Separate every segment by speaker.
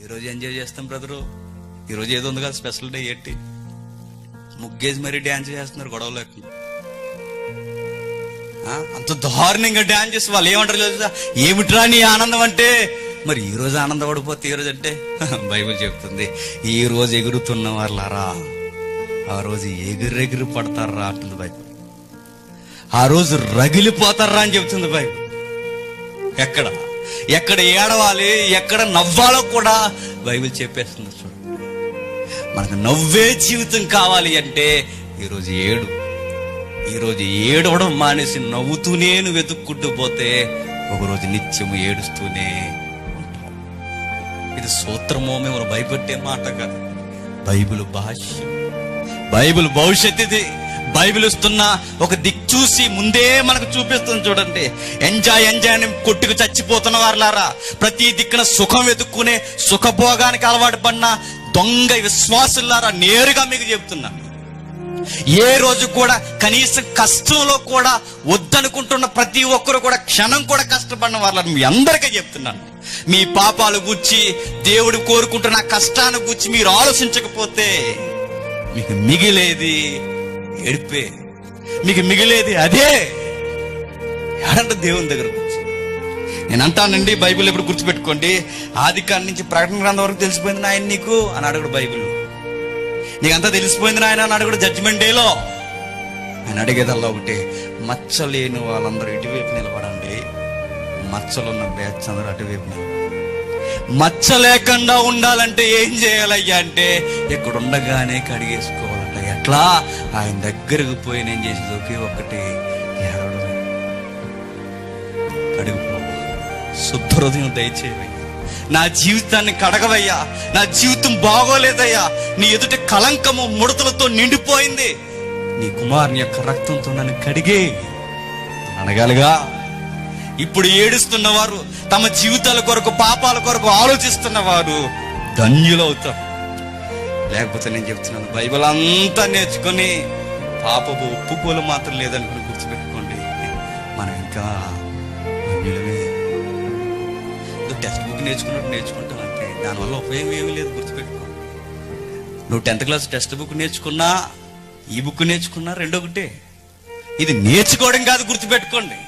Speaker 1: ఈరోజు ఎంజాయ్ చేస్తాం బ్రదరు. ఈరోజు ఏదో ఉంది కదా స్పెషల్ డే ఏంటి, ముగ్గేసి మరీ డ్యాన్స్ చేస్తున్నారు గొడవలోకి. అంత దారుణంగా డ్యాన్స్ చేసి వాళ్ళు ఏమంటారు తెలుసా, ఏమిట్రా నీ ఆనందం అంటే. మరి ఈ రోజు ఆనందపడిపోతే ఈ రోజు అంటే బైబిల్ చెప్తుంది, ఈ రోజు ఎగురుతున్న వాళ్ళారా ఆ రోజు ఎగిరెగిరి పడతారా అంటుంది బైబిల్. ఆ రోజు రగిలిపోతారా అని చెప్తుంది బైబిల్. ఎక్కడ ఏడవాలి, ఎక్కడ నవ్వాలో కూడా బైబిల్ చెప్పేస్తుంది. చూడండి, మనకు నవ్వే జీవితం కావాలి అంటే ఈరోజు ఈరోజు ఏడవడం మానేసి నవ్వుతూనే నువ్వు వెతుక్కుంటూ పోతే ఒకరోజు నిత్యము ఏడుస్తూనే ఉంటావు. ఇది సూత్రమో మేము భయపెట్టే మాట కాదు, బైబిల్ భాష్యం, బైబిల్ భవిష్యత్. ఇది బైబిల్ ఇస్తున్న ఒక దిక్కు చూసి ముందే మనకు చూపిస్తుంది. చూడండి, ఎంజాయ్ అని కొట్టుకు చచ్చిపోతున్న వారులారా, ప్రతి దిక్కున సుఖం వెతుక్కునే సుఖభోగానికి అలవాటు పడిన దొంగ విశ్వాసులారా, నేరుగా మీకు చెప్తున్నా, ఏ రోజు కూడా కనీసం కష్టంలో కూడా వద్దనుకుంటున్న ప్రతి ఒక్కరు కూడా క్షణం కూడా కష్టపడిన వాళ్ళని మీ అందరికీ చెప్తున్నాను. మీ పాపాలు గురించి, దేవుడు కోరుకుంటున్న కష్టాన్ని గురించి మీరు ఆలోచించకపోతే మీకు మిగిలేది ఏడిపే, మీకు మిగిలేది అదే. ఎడంటే దేవుని దగ్గరకు వచ్చి నేను అంటానండి, బైబిల్ ఎప్పుడు గుర్తుపెట్టుకోండి, ఆదికాండం నుంచి ప్రకటన గ్రంథం వరకు తెలిసిపోయింది నాయన నీకు అని అడుగుడు బైబిల్. నీకంతా తెలిసిపోయింది నాయన అని అడుగుడు జడ్జిమెంట్ డేలో. ఆయన అడిగేదల్లా ఒకటి, మచ్చలేని వాళ్ళందరూ ఇటువైపు నిలబడండి, మచ్చలున్న బ్యాచ్ అందరూ అటువైపు నిలబడి. మచ్చ లేకుండా ఉండాలంటే ఏం చేయాలయ్యా అంటే, ఇక్కడ ఉండగానే కడిగేసుకోవాలంట. ఎట్లా? ఆయన దగ్గరకు పోయి నేను చేసేది ఒకే ఒక్కటి, ఏడవడమే. కడుగు శుద్ధ హృదయం దయచేయవయ్యా, నా జీవితాన్ని కడగవయ్యా, నా జీవితం బాగోలేదయ్యా, నీ ఎదుట కలంకము ముడతలతో నిండిపోయింది, నీ కుమారుని యొక్క రక్తంతో నన్ను కడిగే అనగాలిగా. ఇప్పుడు ఏడుస్తున్న వారు, తమ జీవితాల కొరకు పాపాల కొరకు ఆలోచిస్తున్న వారు ధన్యులవుతారు. లేకపోతే నేను చెప్తున్నాను, బైబిల్ అంతా నేర్చుకుని పాపపు ఒప్పుకోలు మాత్రం లేదనుకుని గుర్తుపెట్టుకోండి, మనం ఇంకా ధన్యులమే. టెక్స్ట్ బుక్ నేర్చుకుంటాం అంతే, దానివల్ల ఉపయోగం ఏమీ లేదు. గుర్తుపెట్టుకోండి, నువ్వు 10th క్లాస్ టెక్స్ట్ బుక్ నేర్చుకున్నా, ఈ బుక్ నేర్చుకున్నా రెండొకటే. ఇది నేర్చుకోవడం కాదు, గుర్తుపెట్టుకోండి.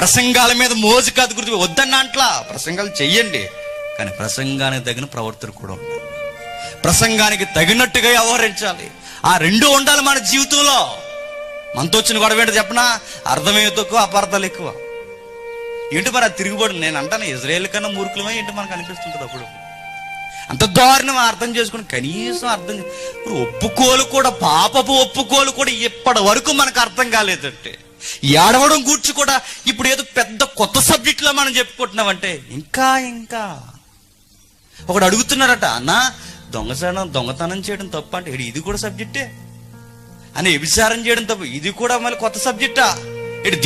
Speaker 1: ప్రసంగాల మీద మోజు కాదు, వద్దన్న అంట్లా. ప్రసంగాలు చెయ్యండి, కానీ ప్రసంగానికి తగిన ప్రవర్తన కూడా ఉండాలి, ప్రసంగానికి తగినట్టుగా వ్యవహరించాలి. ఆ రెండు ఉండాలి మన జీవితంలో. మనతో వచ్చిన గొడవ ఏంటో చెప్పనా, అర్థమయ్యే తక్కువ, అపార్థాలు ఎక్కువ. ఏంటి మరి అది తిరుగుబడి? నేను అంటాను, ఇజ్రాయేల్ కన్నా మూర్ఖులమే ఏంటి మనకు అనిపిస్తుంటుంది అప్పుడు. అంత దారుణం అర్థం చేసుకుని కనీసం ఒప్పుకోలు కూడా, పాపపు ఒప్పుకోలు కూడా ఇప్పటి వరకు మనకు అర్థం కాలేదంటే, ఏడవడం గూర్చి కూడా ఇప్పుడు ఏదో పెద్ద కొత్త సబ్జెక్టులో మనం చెప్పుకుంటున్నామంటే ఇంకా ఒకడు అడుగుతున్నాడట, అన్న దొంగతనం చేయడం తప్ప అంటే, ఇది కూడా సబ్జెక్టే అని, వ్యభిచారం చేయడం తప్ప ఇది కూడా మళ్ళీ కొత్త సబ్జెక్టా?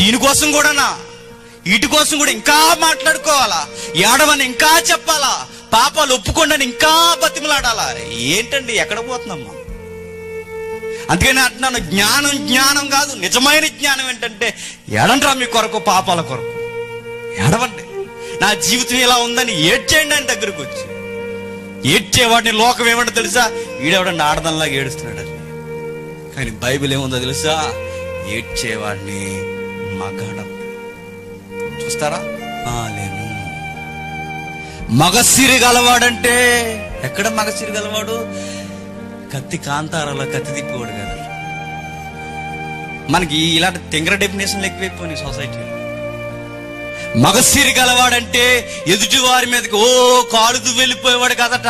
Speaker 1: దీనికోసం కూడానా? వీటి కోసం కూడా ఇంకా మాట్లాడుకోవాలా? ఏడవని ఇంకా చెప్పాలా? పాపాలు ఒప్పుకోండి ఇంకా బతిమలాడాలా? ఏంటండి, ఎక్కడ పోతున్నామ్మా? అందుకని అంటున్నాను, జ్ఞానం కాదు, నిజమైన జ్ఞానం ఏంటంటే, ఏడంట్రా మీ కొరకు, పాపాల కొరకు ఏడవండి. నా జీవితం ఇలా ఉందని ఏడ్చేయండి ఆయన దగ్గరకు వచ్చి. ఏడ్చేవాడిని లోకం ఏమంటో తెలుసా, ఈడెవడండి ఆడదంలాగా ఏడుస్తున్నాడని. కానీ బైబిల్ ఏముందో తెలుసా, ఏడ్చేవాడిని మగాడం. చూస్తారా? లేను. మగసిరి గలవాడంటే, ఎక్కడ మగసిరి గలవాడు? కత్తి కాంతారాలో కత్తి తిప్పేవాడు కదా. మనకి ఇలాంటి తింగర డెఫినేషన్లు ఎక్కువైపోయినాయి సొసైటీలో. మగసిరి గలవాడంటే ఎదుటి వారి మీదకి కాలుతూ వెళ్ళిపోయేవాడు కదట.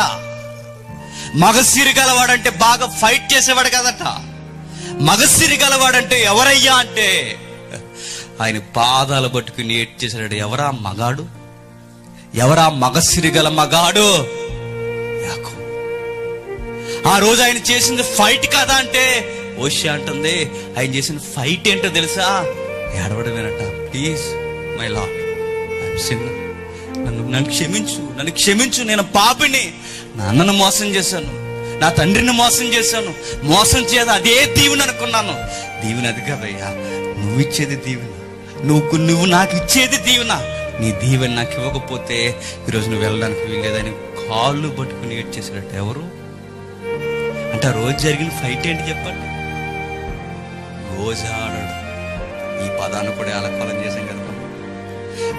Speaker 1: మగసిరి గలవాడంటే బాగా ఫైట్ చేసేవాడు కదట. మగసిరి గలవాడంటే ఎవరయ్యా అంటే, ఆయన పాదాలు పట్టుకుని ఏడ్చేసాడు. ఎవరా మగాడు? ఎవరా మగసిరి గల మగాడు? యాకోబు. ఆ రోజు ఆయన చేసింది ఫైట్ కదా అంటే, ఓషి అంటుంది ఆయన చేసిన ఫైట్ ఏంటో తెలుసా? ఏడవడమేనట. Please my lord, I'm sinner, నన్ను క్షమించు, నేను పాపిని, నా అన్నను మోసం చేశాను, నా తండ్రిని మోసం చేశాను, మోసం చేయదు అదే దీవెన అనుకున్నాను. దీవెన అది కదయ్యా, నువ్వు ఇచ్చేది దీవెన, నువ్వు నాకు ఇచ్చేది దీవెన. నీ దీవెన నాకు ఇవ్వకపోతే ఈరోజు నువ్వు వెళ్ళడానికి వీల్లేదని కాళ్ళు పట్టుకుని ఏడ్చేసాడట. ఎవరు అంటే ఆ రోజు జరిగిన ఫైట్ ఏంటి చెప్పండి? గోజాడడు. ఈ పదాన్ని కూడా అలకాలం చేశాం కదా.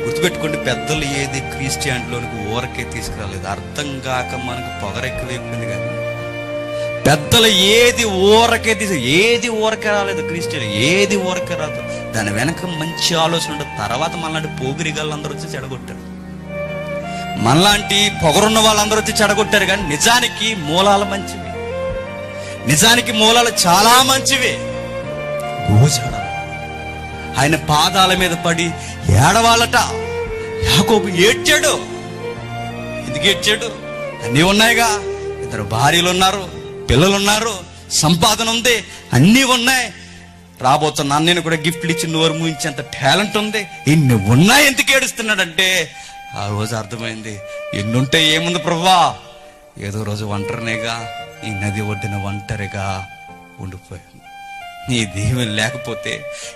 Speaker 1: గుర్తుపెట్టుకోండి, పెద్దలు ఏది క్రిస్టియానిటీలోనికి ఊరకే తీసుకురాలేదు. అర్థం కాక మనకు పొగరెక్కువైపోయింది కానీ పెద్దలు ఏది ఊరకే రాలేదు. క్రిస్టియన్ ఏది ఊరకే రాదు. దాని వెనక మంచి ఆలోచన ఉంటుంది. తర్వాత మనలాంటి పోగిరిగాళ్ళందరూ వచ్చి చెడగొట్టారు, మనలాంటి పొగరున్న వాళ్ళందరూ వచ్చి చెడగొట్టారు. కానీ నిజానికి మూలాలు మంచివి, నిజానికి మూలాలు చాలా మంచివి. గోజాడ ఆయన పాదాల మీద పడి ఏడవాలట. యాకోబు ఏడ్చాడు. ఎందుకు ఏడ్చాడు? అన్నీ ఉన్నాయిగా, 2 భార్యలు ఉన్నారు, పిల్లలు ఉన్నారు, సంపాదన ఉంది, అన్నీ ఉన్నాయి. రాబోతున్న అన్నయ్యను కూడా గిఫ్ట్లు ఇచ్చి నోరు మూయించేంత టాలెంట్ ఉంది. ఇన్ని ఉన్నాయి, ఎందుకు ఏడుస్తున్నాడంటే ఆ రోజు అర్థమైంది, ఎన్నుంటే ఏముంది ప్రభువా, ఏదో రోజు ఒంటరినేగా, ఈ నది ఒడ్డున ఒంటరిగా ఉండిపోయాను. నీ దీవెన లేకపోతే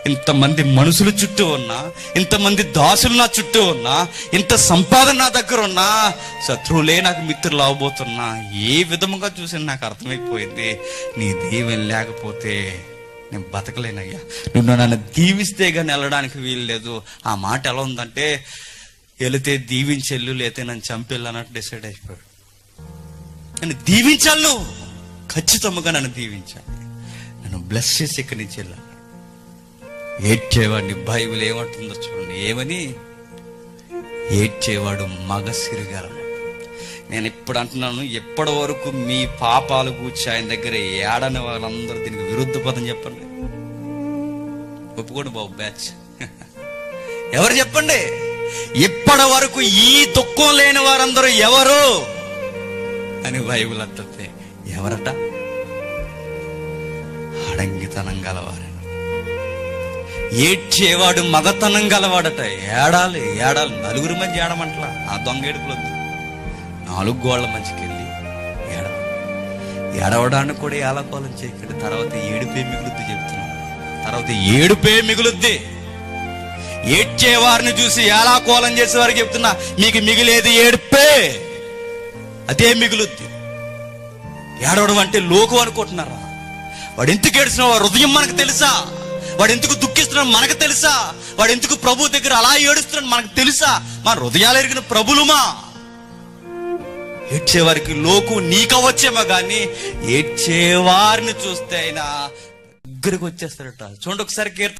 Speaker 1: ఇంతమంది మనుషులు చుట్టూ ఉన్నా, ఇంతమంది దాసులు నా చుట్టూ ఉన్నా, ఇంత సంపాదన నా దగ్గర ఉన్నా, శత్రువులే నాకు మిత్రులు అవబోతున్నా, ఏ విధముగా చూసి నాకు అర్థమైపోయింది, నీ దీవెన లేకపోతే నేను బతకలేనయ్యా, నువ్వు నన్ను దీవిస్తే కానీ వెళ్ళడానికి వీలు లేదు. ఆ మాట ఎలా ఉందంటే, వెళితే దీవించెళ్ళు, లేతే నన్ను చంపేళ్ళు అన్నట్టు డిసైడ్ అయిపోయాడు. నన్ను దీవించాలి, నువ్వు ఖచ్చితంగా నన్ను దీవించాలి, నన్ను బ్లెస్ చేసి ఇక్కడి నుంచి వెళ్ళాలి. ఏడ్చేవాడిని బైబిల్ ఏమంటుందో చూడండి. ఏమని? ఏడ్చేవాడు మగసిరిగలడు. నేను ఇప్పుడు అంటున్నాను, ఎప్పటి వరకు మీ పాపాలు కూర్చి ఆయన దగ్గర ఏడని వాళ్ళందరూ దీనికి విరుద్ధ పదం చెప్పండి. ఒప్పుకోండి బాబు, బ్యాచ్ ఎవరు చెప్పండి? ఇప్పటి వరకు ఈ దుఃఖం లేని వారందరూ ఎవరు అని బైబిల్ అంటుంది. ఎవరట? అడంగితనం గలవారు. ఏడ్చేవాడు మగతనం గలవాడట. ఏడాలి. నలుగురు మంది ఏడమంటలా. ఆ దొంగ ఏడుపులొద్దు, 4 గోళ్ల మంచికి వెళ్ళి ఏడవడానికి కూడా ఏలకోలం చేయకండి. తర్వాత ఏడుపే మిగులుద్ది చెప్తున్నాను. తర్వాత ఏడుపే మిగులుద్ది. ఏడ్చేవారిని చూసి ఏలాకోలం చేసేవారికి చెప్తున్నా, మీకు మిగిలేది ఏడుపే, అదే మిగులుద్ది. ఏడవడం అంటే లోకం అనుకుంటున్నారా? వాడు ఎందుకు ఏడుస్తున్నావు హృదయం మనకు తెలుసా? వాడు ఎందుకు దుఃఖిస్తున్నాడు మనకు తెలుసా? వాడు ఎందుకు ప్రభు దగ్గర అలా ఏడుస్తున్నాడు మనకు తెలుసా? మన హృదయాలు ఎరిగిన ప్రభులుమా? ఏడ్చేవారికి లోకు నీకవచ్చేమో కానీ ఏడ్చేవారిని చూస్తే అయినా దగ్గరికి వచ్చేస్తారట. చూడండి ఒకసారి కీర్తన